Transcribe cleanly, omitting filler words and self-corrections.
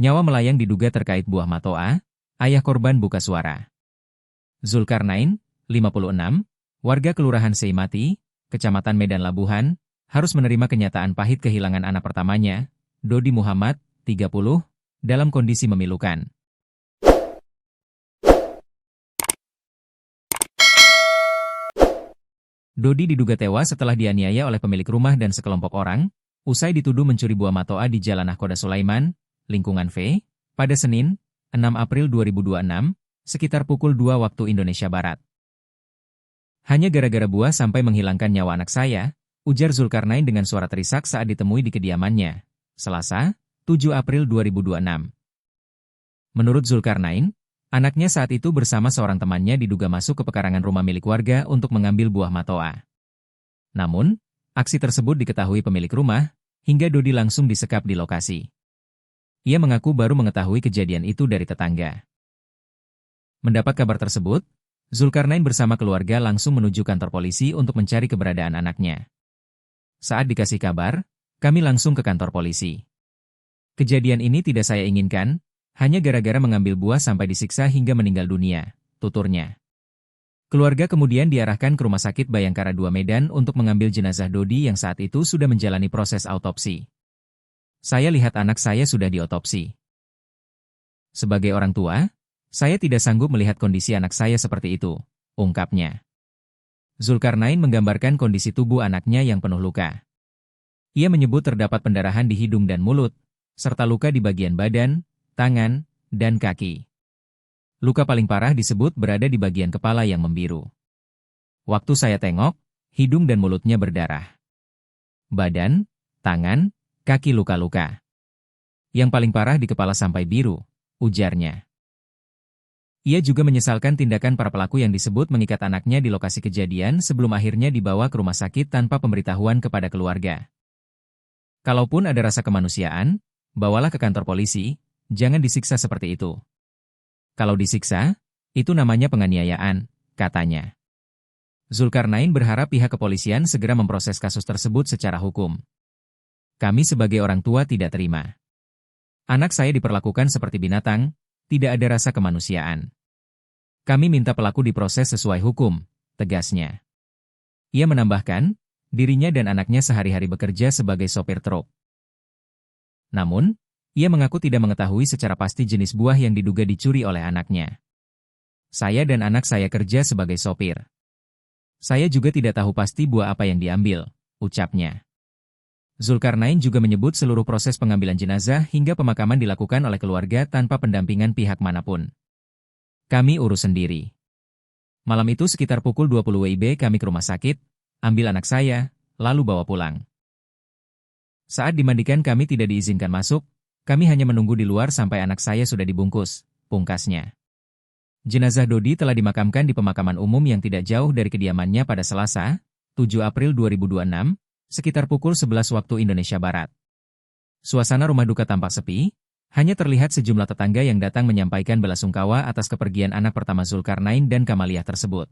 Nyawa melayang diduga terkait buah matoa, ayah korban buka suara. Zulkarnain, 56, warga Kelurahan Seimati, Kecamatan Medan Labuhan, harus menerima kenyataan pahit kehilangan anak pertamanya, Dodi Muhammad, 30, dalam kondisi memilukan. Dodi diduga tewas setelah dianiaya oleh pemilik rumah dan sekelompok orang, usai dituduh mencuri buah matoa di Jalan Nahkoda Sulaiman, Lingkungan V, pada Senin, 6 April 2026, sekitar pukul 2 waktu Indonesia Barat. Hanya gara-gara buah sampai menghilangkan nyawa anak saya, ujar Zulkarnain dengan suara terisak saat ditemui di kediamannya, Selasa, 7 April 2026. Menurut Zulkarnain, anaknya saat itu bersama seorang temannya diduga masuk ke pekarangan rumah milik warga untuk mengambil buah matoa. Namun, aksi tersebut diketahui pemilik rumah, hingga Dodi langsung disekap di lokasi. Ia mengaku baru mengetahui kejadian itu dari tetangga. Mendapat kabar tersebut, Zulkarnain bersama keluarga langsung menuju kantor polisi untuk mencari keberadaan anaknya. Saat dikasih kabar, kami langsung ke kantor polisi. Kejadian ini tidak saya inginkan, hanya gara-gara mengambil buah sampai disiksa hingga meninggal dunia, tuturnya. Keluarga kemudian diarahkan ke Rumah Sakit Bayangkara II Medan untuk mengambil jenazah Dodi yang saat itu sudah menjalani proses autopsi. Saya lihat anak saya sudah diotopsi. Sebagai orang tua, saya tidak sanggup melihat kondisi anak saya seperti itu, ungkapnya. Zulkarnain menggambarkan kondisi tubuh anaknya yang penuh luka. Ia menyebut terdapat pendarahan di hidung dan mulut, serta luka di bagian badan, tangan, dan kaki. Luka paling parah disebut berada di bagian kepala yang membiru. Waktu saya tengok, hidung dan mulutnya berdarah. Badan, tangan, kaki luka-luka. Yang paling parah di kepala sampai biru, ujarnya. Ia juga menyesalkan tindakan para pelaku yang disebut mengikat anaknya di lokasi kejadian sebelum akhirnya dibawa ke rumah sakit tanpa pemberitahuan kepada keluarga. Kalaupun ada rasa kemanusiaan, bawalah ke kantor polisi, jangan disiksa seperti itu. Kalau disiksa, itu namanya penganiayaan, katanya. Zulkarnain berharap pihak kepolisian segera memproses kasus tersebut secara hukum. Kami sebagai orang tua tidak terima. Anak saya diperlakukan seperti binatang, tidak ada rasa kemanusiaan. Kami minta pelaku diproses sesuai hukum, tegasnya. Ia menambahkan, dirinya dan anaknya sehari-hari bekerja sebagai sopir truk. Namun, ia mengaku tidak mengetahui secara pasti jenis buah yang diduga dicuri oleh anaknya. Saya dan anak saya kerja sebagai sopir. Saya juga tidak tahu pasti buah apa yang diambil, ucapnya. Zulkarnain juga menyebut seluruh proses pengambilan jenazah hingga pemakaman dilakukan oleh keluarga tanpa pendampingan pihak manapun. Kami urus sendiri. Malam itu sekitar pukul 20 WIB kami ke rumah sakit, ambil anak saya, lalu bawa pulang. Saat dimandikan kami tidak diizinkan masuk, kami hanya menunggu di luar sampai anak saya sudah dibungkus, pungkasnya. Jenazah Dodi telah dimakamkan di pemakaman umum yang tidak jauh dari kediamannya pada Selasa, 7 April 2026, sekitar pukul 11 waktu Indonesia Barat. Suasana rumah duka tampak sepi, hanya terlihat sejumlah tetangga yang datang menyampaikan belasungkawa atas kepergian anak pertama Zulkarnain dan Kamaliah tersebut.